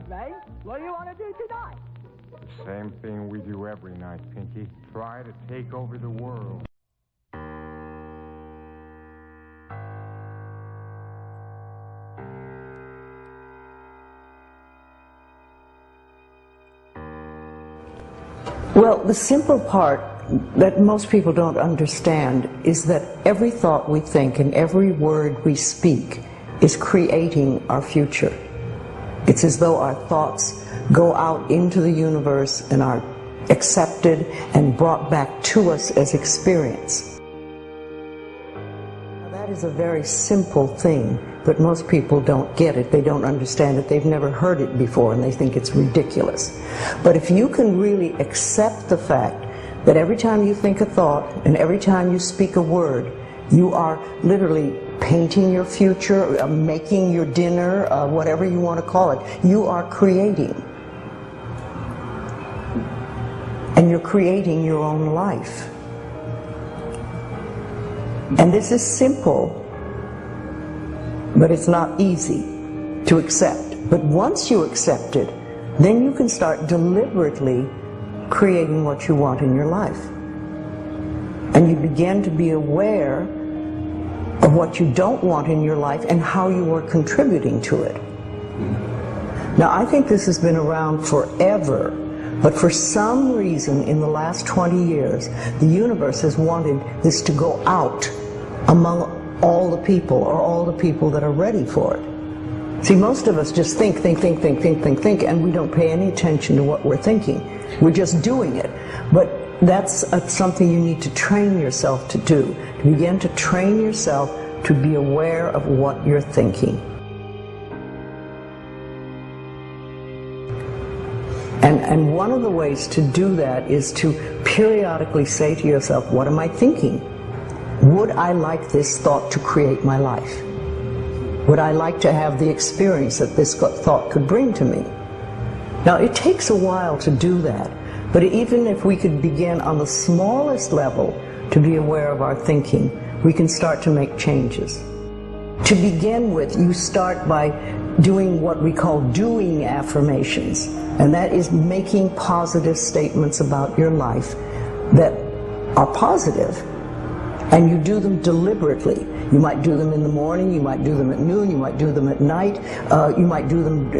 Ray. What do you want to do tonight? Same thing we do every night, Pinky. Try to take over the world. Well, the simple part that most people don't understand is that every thought we think and every word we speak is creating our future. It's as though our thoughts go out into the universe and are accepted and brought back to us as experience. Now, that is a very simple thing, but most people don't get it. They don't understand it. They've never heard it before, and they think it's ridiculous. But if you can really accept the fact that every time you think a thought and every time you speak a word, you are literally painting your future, making your dinner, whatever you want to call it. You are creating. And you're creating your own life. And this is simple, but it's not easy to accept. But once you accept it, then you can start deliberately creating what you want in your life. And you begin to be aware of what you don't want in your life and how you are contributing to it. Now, I think this has been around forever, but for some reason in the last 20 years, the universe has wanted this to go out among all the people, or all the people that are ready for it. See, most of us just think, and we don't pay any attention to what we're thinking. We're just doing it. But that's something you need to train yourself to do. To begin to train yourself to be aware of what you're thinking. And one of the ways to do that is to periodically say to yourself, what am I thinking? Would I like this thought to create my life? Would I like to have the experience that this thought could bring to me? Now, it takes a while to do that, but even if we could begin on the smallest level to be aware of our thinking, we can start to make changes. To begin with, you start by doing what we call doing affirmations, and that is making positive statements about your life that are positive, and you do them deliberately. You might do them in the morning, you might do them at noon, you might do them at night, you might do them,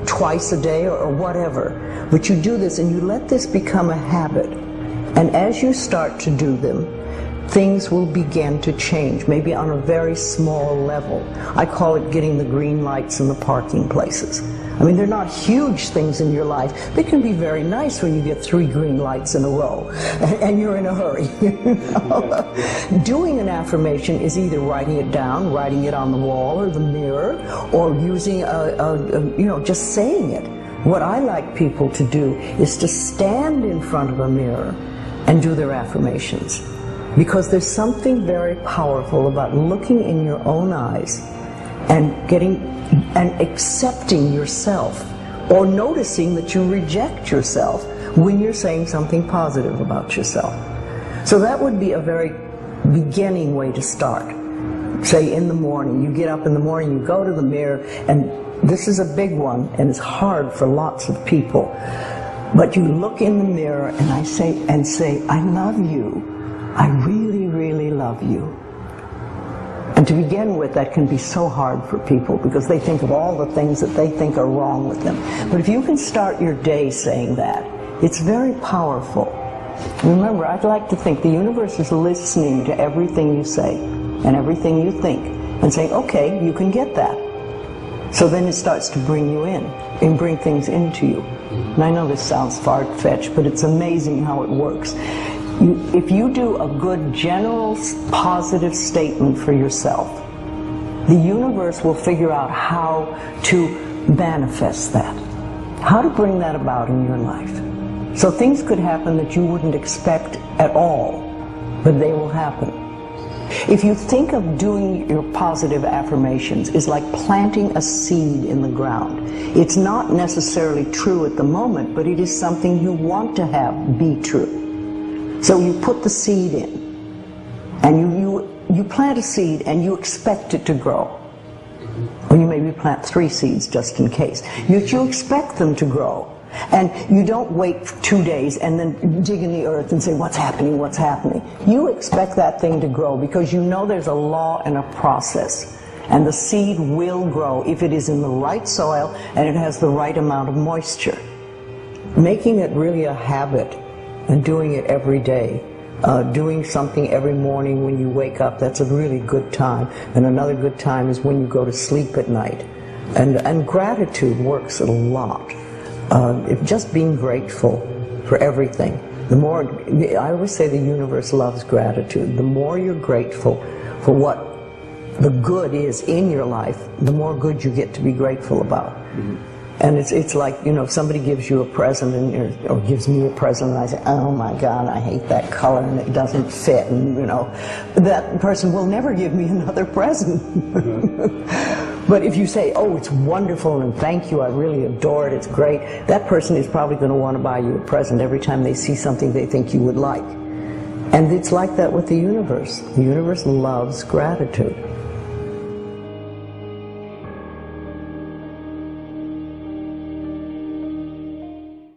twice a day or whatever. But you do this and you let this become a habit. And as you start to do them, things will begin to change, maybe on a very small level. I call it getting the green lights in the parking places. I mean, they're not huge things in your life. They can be very nice when you get 3 green lights in a row and you're in a hurry. Doing an affirmation is either writing it down, writing it on the wall or the mirror, or using just saying it. What I like people to do is to stand in front of a mirror and do their affirmations. Because there's something very powerful about looking in your own eyes and accepting yourself, or noticing that you reject yourself when you're saying something positive about yourself. So that would be a very beginning way to start. Say in the morning, you get up in the morning, you go to the mirror, and this is a big one and it's hard for lots of people. But you look in the mirror and say, I love you. I really, really love you. And to begin with, that can be so hard for people because they think of all the things that they think are wrong with them. But if you can start your day saying that, it's very powerful. Remember, I'd like to think the universe is listening to everything you say and everything you think and saying, okay, you can get that. So then it starts to bring you in and bring things into you. And I know this sounds far-fetched, but it's amazing how it works. If you do a good general positive statement for yourself, the universe will figure out how to manifest that, how to bring that about in your life. So things could happen that you wouldn't expect at all, but they will happen. If you think of doing your positive affirmations is like planting a seed in the ground. It's not necessarily true at the moment, but it is something you want to have be true. So you put the seed in, and you plant a seed and you expect it to grow. Or you maybe plant 3 seeds just in case. You expect them to grow. And you don't wait 2 days and then dig in the earth and say, what's happening, what's happening? You expect that thing to grow because you know there's a law and a process. And the seed will grow if it is in the right soil and it has the right amount of moisture. Making it really a habit and doing it every day. Doing something every morning when you wake up, that's a really good time. And another good time is when you go to sleep at night. And gratitude works a lot. Just being grateful for everything. The more, I always say the universe loves gratitude. The more you're grateful for what the good is in your life, the more good you get to be grateful about. Mm-hmm. And it's like, you know, if somebody gives you a present or gives me a present and I say, oh my God, I hate that color and it doesn't fit, and you know, that person will never give me another present. Mm-hmm. But if you say, oh, it's wonderful and thank you, I really adore it, it's great, that person is probably going to want to buy you a present every time they see something they think you would like. And it's like that with the universe. The universe loves gratitude.